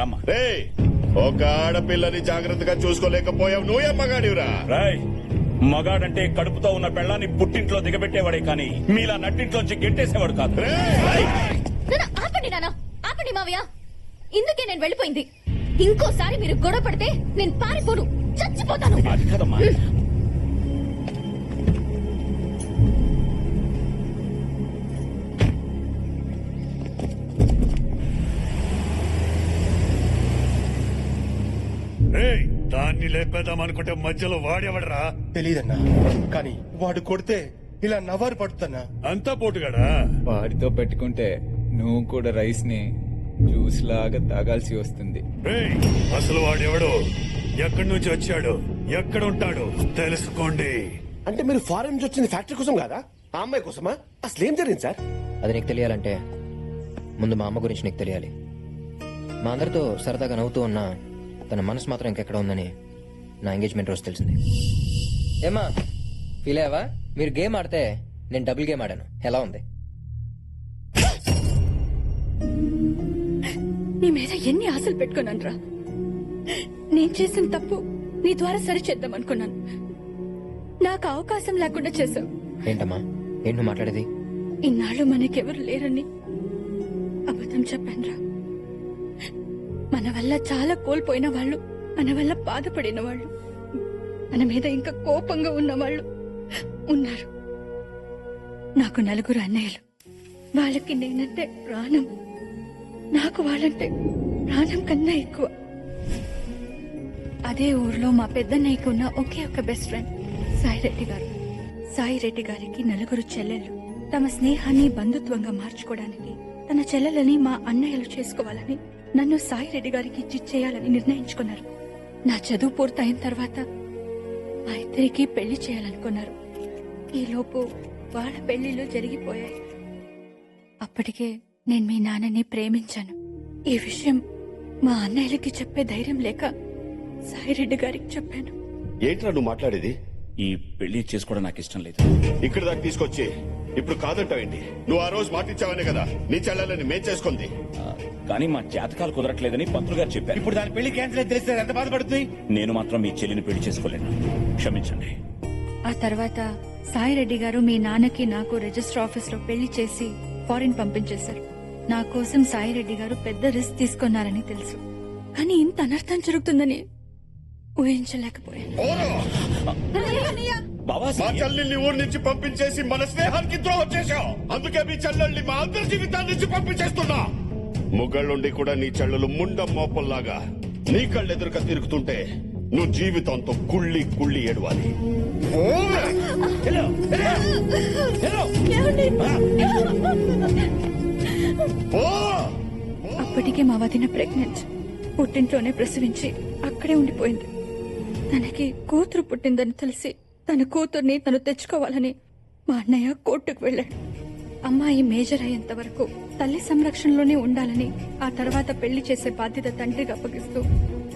రామ్మా. రేయ్, ఒక ఆడపిల్లని జాగ్రత్తగా చూసుకోలేకపోయావు, నువ్వే మగాడివిరా. రాయ్, మగాడంటే కడుపుతో ఉన్న పెళ్ళాన్ని పుట్టింట్లో దిగబెట్టేవాడే కానీ మీలా నట్టింట్లోంచి గెంటేసేవాడు కాదు. రేయ్! ఆపండి నాన్న, ఆపండి మావయ్య. ఇందుకే నేను వెళ్ళిపోయింది. ఇంకోసారి మీరు గొడవ పడితే నేను పారిపోను, చచ్చిపోతాను. అది కదమ్మా. దాన్ని లేపేద్దాం అనుకుంటే మధ్యలో వాడేవడరా? తెలీదన్నా, కానీ వాడు కొడితే ఇలా నవ్వారు పడుతున్నా. అంతా పోటుగాడా? వాడితో పెట్టుకుంటే నువ్వు కూడా రైస్ ని జ్యూస్ లాగా తాగాల్సి వస్తుంది. రేయ్, అసలు వాడెవడు, ఎక్కడి నుంచి వచ్చాడు, ఎక్కడ ఉంటాడు తెలుసుకోండి. అంటే మీరు ఫారెన్ నుంచి వచ్చింది ఫ్యాక్టరీ కోసం కాదా, ఆ అమ్మాయి కోసమా? అసలు ఏం జరిగింది సార్? అది నీకు తెలియాలంటే ముందు మా అమ్మ గురించి నీకు తెలియాలి. మా అందరితో సరదాగా నవ్వుతూ ఉన్నా తన మనసు మాత్రం ఇంకెక్కడ ఉందని నా ఎంగేజ్మెంట్ రోజు తెలిసింది. ఏమా ఫీల్ అయ్యావా? మీరు గేమ్ ఆడితే నేను డబుల్ గేమ్ ఆడాను. ఎలా ఉంది? నీ మీద ఎన్ని ఆశలు పెట్టుకున్నాను. నేను చేసిన తప్పు నీ ద్వారా సరిచేద్దాం అనుకున్నాను. నాకు అవకాశం లేకుండా చేశావు. ఏంటమ్మా, ఏంటి నువ్వు మాట్లాడేది? ఇన్నాళ్ళు మనకెవరు లేరని అబద్ధం చెప్పానురా. మన వల్ల చాలా కోల్పోయిన వాళ్ళు, మన వల్ల బాధపడిన వాళ్ళు, మన మీద ఇంకా కోపంగా ఉన్న వాళ్ళు ఉన్నారు. నాకు 4 అన్నయ్యలు. వాళ్ళకి నేనంటే ప్రాణం. నాకు వాళ్ళంటే ప్రాణం కన్నా ఎక్కువ. అదే ఊర్లో మా పెద్దన్నయ్యకు ఉన్న ఒకే ఒక బెస్ట్ ఫ్రెండ్ సాయిరెడ్డి గారు. సాయిరెడ్డి గారికి 4 చెల్లెళ్ళు. తమ స్నేహాన్ని బంధుత్వంగా మార్చుకోవడానికి తన చెల్లెలని మా అన్నయ్యలు చేసుకోవాలని నన్ను సాయిరెడ్డి గారికి ఇచ్చేయాలని నిర్ణయించుకున్నారు. నా చదువు పూర్తయిన తర్వాత మా ఇద్దరికి పెళ్లి చేయాలనుకున్నారు. ఈలోపు వాళ్ళ పెళ్లిళ్ళు జరిగిపోయాయి. అప్పటికే నేను మీ నాన్నని ప్రేమించాను. ఈ విషయం మా అన్నయ్యలకి చెప్పే ధైర్యం లేక సాయిరెడ్డి గారికి చెప్పాను. ఏంట్రా నువ్వు మాట్లాడేది? ఈ పెళ్లి చేసుకోవడం నాకు ఇష్టం లేదు. ఇక్కడ దాకా తీసుకొచ్చి ఇప్పుడు కాదంటావేంటి? నువ్వు ఆ రోజు మాటిచ్చావనే కదా నీ చెల్లెలని మేం చేసుకుంది. కానీ మా జాతకాలు కుదరట్లేదని పంతులు గారు చెప్పారు. ఇప్పుడు దాని పెళ్లి క్యాన్సిల్ అయితే తెలిస్తే ఎంత బాధపడుతుంది? నేను మాత్రం మీ చెల్లిని పెళ్లి చేసుకోలేను, క్షమించండి. ఆ తర్వాత సాయిరెడ్డి గారు మీ నాన్నకి నాకు రిజిస్టర్ ఆఫీస్ లో పెళ్లి చేసి ఫారిన్ పంపించేశారు. నా కోసం సాయిరెడ్డి గారు పెద్ద రిస్క్ తీసుకున్నారని తెలుసు, కానీ ఇంత అనర్థం జరుగుతుందని ఊహించలేకపోయాను. బాబా, మా చెల్లెల్ని ఊరి నుంచి పంపించేసి మన స్నేహానికి ద్రోహం చేశావు. అందుకే మీ చెల్లెల్ని మా అందరి జీవితాల నుంచి పంపించేస్తున్నా. ముగ్గుళ్ళుండి కూడా నీ చెల్లెలు ముండం మోపల్లాగా నీ కళ్ళెదురుగా తిరుగుతుంటే నువ్వు జీవితంతో కుళ్ళి కుళ్ళి ఏడవాలి. అప్పటికే మా వదిన ప్రెగ్నెంట్. పుట్టింట్లోనే ప్రసవించి అక్కడే ఉండిపోయింది. తనకి కూతురు పుట్టిందని తెలిసి తన కూతుర్ని తను తెచ్చుకోవాలని మా అన్నయ్య కోర్టుకు వెళ్ళాడు. అమ్మాయి మేజర్ అయ్యేంత వరకు తల్లి సంరక్షణలోనే ఉండాలని, ఆ తర్వాత పెళ్లి చేసే బాధ్యత తండ్రికి అప్పగిస్తూ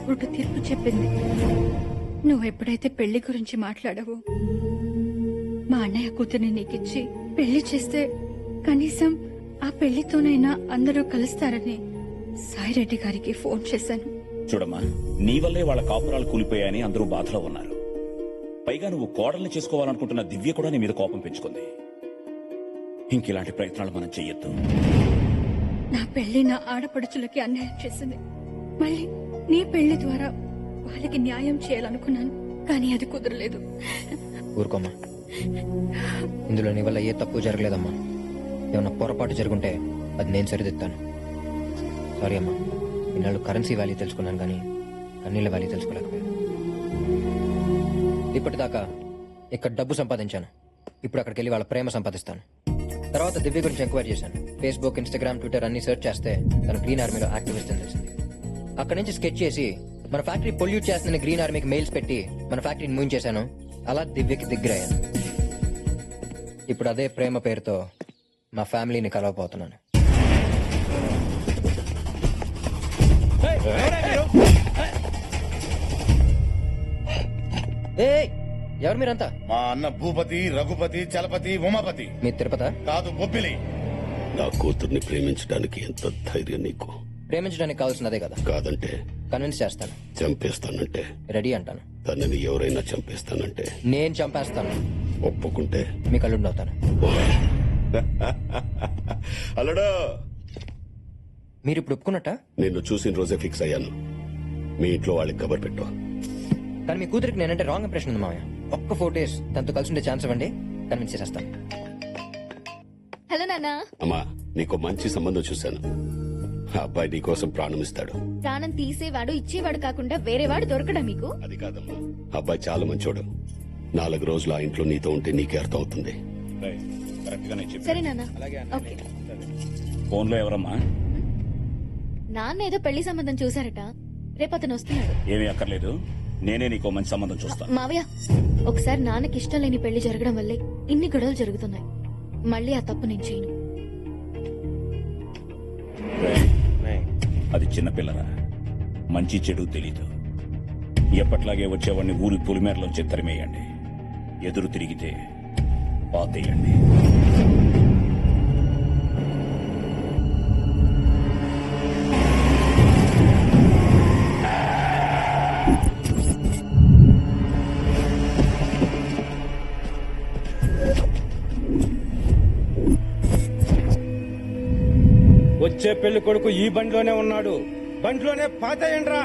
కోర్టు తీర్పు చెప్పింది. నువ్వు ఎప్పుడైతే పెళ్లి గురించి మాట్లాడావో మా అన్నయ్య కూతుర్ని నీకిచ్చి పెళ్లి చేస్తే కనీసం ఆ పెళ్లితోనైనా అందరూ కలుస్తారని సాయిరెడ్డి గారికి ఫోన్ చేశాను. చూడమ్మా, నీ వల్లే వాళ్ళ కాపురాలు కూలిపోయాయని అందరూ బాధలో ఉన్నారు. పైగా నువ్వు కోడల్ని చేసుకోవాలనుకుంటున్న దివ్య కూడా నీ మీద కోపం పెంచుకుంది. ఇంకిలాంటి ప్రయత్నాలు మనం చెయ్యొద్దు. నా పెళ్లి నా ఆడపడుచులకి అన్యాయం చేసింది. మళ్ళీ నీ పెళ్లి ద్వారా వాళ్ళకి న్యాయం చేయాలనుకున్నాను, కానీ అది కుదరలేదు. ఊరుకోమ్మా, ఇందులో నీ వల్ల ఏ తప్పు జరగలేదమ్మా. ఏమన్నా పొరపాటు జరుగుంటే అది నేను సరిదిద్దాను. సారీ అమ్మా, ఇన్నాళ్ళు కరెన్సీ వాల్యూ తెలుసుకున్నాను కానీ కన్నీళ్ళ వాల్యూ తెలుసుకోలేకపోయాను. ఇప్పటిదాకా ఇక్కడ డబ్బు సంపాదించాను, ఇప్పుడు అక్కడికి వెళ్ళి వాళ్ళ ప్రేమ సంపాదిస్తాను. తర్వాత దివ్య గురించి ఎంక్వైరీ చేశాను. ఫేస్బుక్, ఇన్స్టాగ్రామ్, ట్విట్టర్ అన్ని సెర్చ్ చేస్తే తన గ్రీన్ ఆర్మీలో యాక్టివిస్ట్ అని తెలిసింది. అక్కడి నుంచి స్కెచ్ చేసి మన ఫ్యాక్టరీ పొల్యూట్ చేస్తుందని గ్రీన్ ఆర్మీకి మెయిల్స్ పెట్టి మన ఫ్యాక్టరీని మూయించేశాను. అలా దివ్యకి దగ్గరయ్యాను. ఇప్పుడు అదే ప్రేమ పేరుతో మా ఫ్యామిలీని కలవబోతున్నాను. ఎవరు మీరంతా? మా అన్న భూపతి, రఘుపతి, చలపతి, ఉమాపతి. మీ తిరుపత? కాదు, బొబ్బిలి. నా కూతుర్ని ప్రేమించడానికి ఎంత ధైర్యం నీకు? ప్రేమించడానికి కావాల్సినదే కదా. కాదంటే కన్విన్స్ చేస్తాను. చంపేస్తానంటే? రెడీ అంటాను. తనని ఎవరైనా చంపేస్తానంటే? నేను చంపేస్తాను. ఒప్పుకుంటే మీ కళ్ళుండి అవుతాను. అల్లడా, మీరు ఇప్పుడు ఒప్పుకున్నట్ట? నిన్ను చూసిన రోజే ఫిక్స్ అయ్యాను. మీ ఇంట్లో వాళ్ళకి కబర్ పెట్టు. కానీ మీ కూతురికి నేనంటే రాంగ్ ఇంప్రెషన్ ఉంది మామయ్య. ఒక్క 4 days తనతో కలిసి ఉండే ఛాన్స్ ఇవ్వండి, కన్విన్స్ చేసేస్తాను. హలో నాన్న. అమ్మా, నీకు మంచి సంబంధం చూశాను. ఆ అబ్బాయి నీ కోసం ప్రాణం ఇస్తాడు. ప్రాణం తీసేవాడు ఇచ్చేవాడు కాకుండా వేరేవాడు దొరకడా మీకు? అది కాదమ్మా, అబ్బాయి చాలా మంచోడు. 4 రోజులు ఆ ఇంట్లో నీతో ఉంటే నీకే అర్థం అవుతుంది. కరెక్ట్ గానే చెప్పు. సరే నాన్న. ఓకే. ఫోన్ లో ఎవరమ్మా? నాన్న ఏదో పెళ్లి సంబంధం చూసారట, రేపు అతను వస్తున్నాడు. ఏమీ అక్కర్లేదు, నేనే నీకు మంచి సంబంధం చూస్తాను. మావయ్య, ఒకసారి నాన్నకి ఇష్టం లేని పెళ్లి జరగడం వల్లే ఇన్ని గొడవలు జరుగుతున్నాయి. మళ్ళీ ఆ తప్పు నేను చేయను. అది చిన్నపిల్లరా, మంచి చెడు తెలీదు. ఎప్పట్లాగే వచ్చేవాడిని ఊరి పులిమేరలోంచి తరిమేయండి. ఎదురు తిరిగితే పాతేయండి. వచ్చే పెళ్లి కొడుకు ఈ బండిలోనే ఉన్నాడు. బండిలోనే పాతేయండ్రా.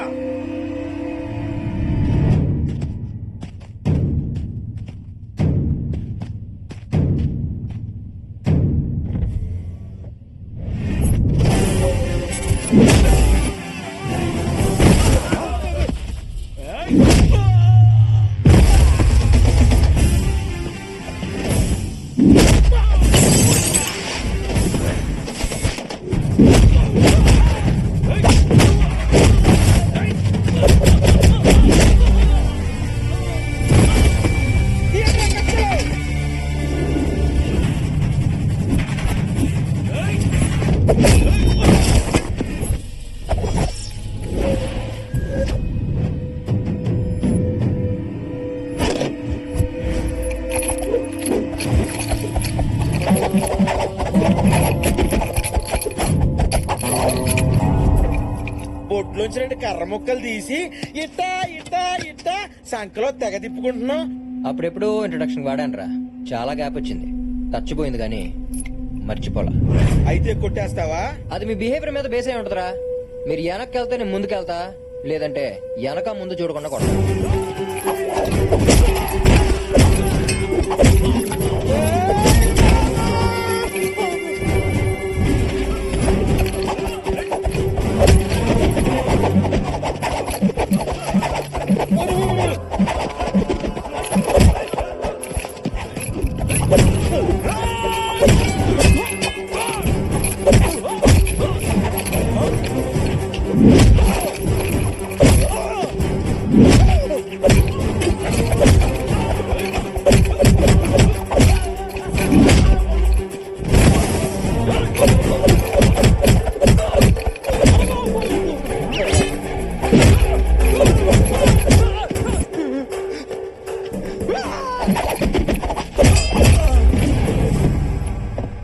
బొట్లోంచి 2 కర్ర ముక్కలు తీసి ఇట్టా ఇట్టా ఇట్టా సంకలో తెగ తిప్పుకుంటున్నావు. అప్పుడెప్పుడు ఇంట్రొడక్షన్ వాడానురా, చాలా గ్యాప్ వచ్చింది. చచ్చిపోయింది కానీ మర్చిపోలా. అయితే కొట్టేస్తావా? అది మీ బిహేవియర్ మీద బేస్ అయి ఉంటదిరా. మీరు వెనక్కి వెళ్తే నేను ముందుకెళ్తా, లేదంటే వెనక ముందు చూడకుండా కొడతా.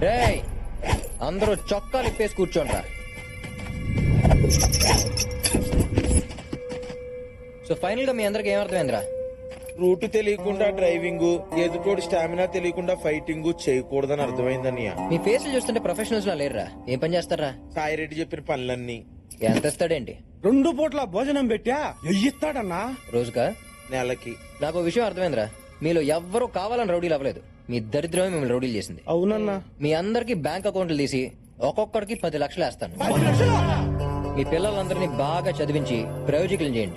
రేయ్, అందరూ చొక్కాలు ఇప్పేసి కూర్చోండ్రా. సో ఫైనల్ గా మీ అందరికి ఏమర్థమైందిరా? రూట్ తెలియకుండా డ్రైవింగ్, ఎదుటోడి స్టామినా తెలియకుండా ఫైటింగ్ చేయకూడదని అర్థమైందన్నయ్య. మీ ఫేస్ చూస్తుంటే ప్రొఫెషనల్స్ లా లేరురా. ఏం పని చేస్తారా? సాయిరెడ్డి చెప్పిన పనులన్నీ. ఎంత ఇస్తాడేంటి? 2 పూట్ల భోజనం పెట్టా ఎయ్యిస్తాడన్నా. రోజుకా? నెలకి. నాకు విషయం అర్థమైందిరా. మీలో ఎవ్వరూ కావాలని రౌడీలు అవ్వలేదు. మీ దరిద్రమే మిమ్మల్ని రౌడీలు చేసింది. అవునన్నా. మీ అందరికి బ్యాంక్ అకౌంట్లు తీసి ఒక్కొక్కడికి 10 లక్షలు వేస్తాను. మీ పిల్లలందరినీ బాగా చదివించి ప్రయోజకులు చేయండి.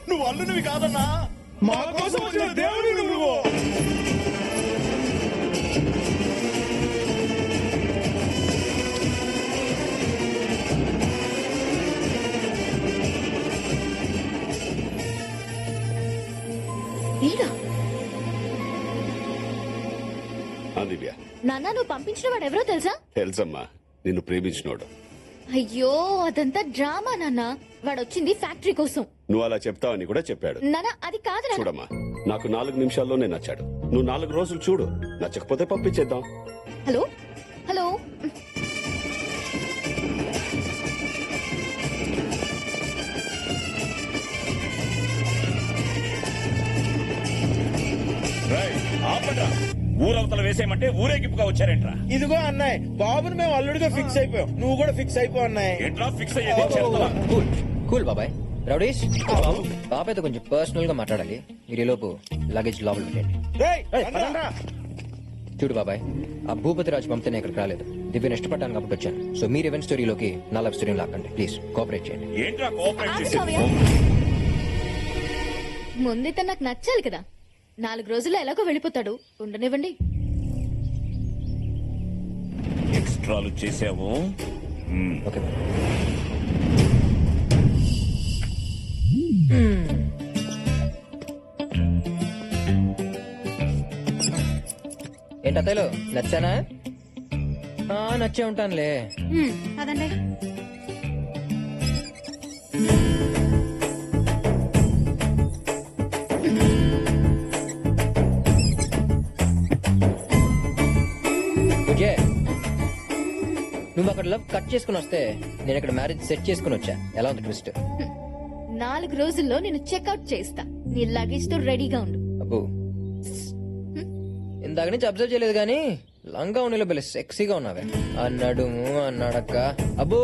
నువ్వు అల్లునివి కాదన్నా, మా కోసం వచ్చిన దేవుడు నువ్వు. దివ్య, నాన్న, నువ్వు పంపించిన వాడు ఎవరో తెలుసా? తెలుసమ్మా, నిన్ను ప్రేమించినోడు. అయ్యో, అదంతా డ్రామా నాన్న. వాడు వచ్చింది ఫ్యాక్టరీ కోసం. నువ్వు అలా చెప్తావని కూడా చెప్పాడు. నాన్న, అది కాదు నాన్న. చూడమ్మా, నాకు 4 నిమిషాల్లోనే నచ్చాడు. నువ్వు 4 రోజులు చూడు, నచ్చకపోతే పంపించేద్దాం. హలో హలో ఆపండ్రా. ఊరవతల వేసేయమంటే ఊరేగింపుగా వచ్చారేంట్రా? ఇదిగో అన్నయ్య, బాబుని మేము అల్లుడిగా ఫిక్స్ అయిపోయాం. నువ్వు కూడా ఫిక్స్ అయిపో అన్నయ్య. ఏంట్రా ఫిక్స్ అయ్యేది? చేస్తావా? కూల్ కూల్ బాబాయ్. రౌడీష్ బాబాయ్తో కొంచెం పర్సనల్ గా మాట్లాడాలి. మీరు ఈ లోపు లగేజ్ లోపల పెట్టండి. రేయ్, రండ్రా. చూడు బాబాయ్, ఆ భూపతి రాజు పంపితే ఇక్కడికి రాలేదు. దివ్యను ఇష్టపడ్డాను కాబట్టి వచ్చాను. సో మీరు ఈవెంట్ స్టోరీలోకి నా లవ్ స్టోరీ లాక్కండి ప్లీజ్. కోఆపరేట్ చేయండి. ఏంట్రా కోఆపరేట్ ఆగు, చేసేది? ముందే నాకు నచ్చాలి కదా. 4 రోజుల్లో ఎలాగో వెళ్ళిపోతాడు, ఉండనివ్వండి. ఎక్స్ట్రాలు చేసావు. ఓకే ఏంటి అత్తయ్యలు నచ్చానా? నచ్చే ఉంటానులే. అదండి. విజయ్, నువ్వు అక్కడ లవ్ కట్ చేసుకుని వస్తే నేను ఇక్కడ మ్యారేజ్ సెట్ చేసుకుని వచ్చా. ఎలా ఉంది ట్విస్ట్? 4 రోజుల్లో నేను చెక్అవుట్ చేస్తా. నీ లగేజ్ తో రెడీగా ఉండు. అబ్బో, ఇందాక నుంచి అబ్జర్వ్ చేయలేదు కానీ లంగా ఉన్నలో బెల్ల సెక్సీగా ఉన్నావే. అన్నాడు అన్నాడక్క. అబ్బో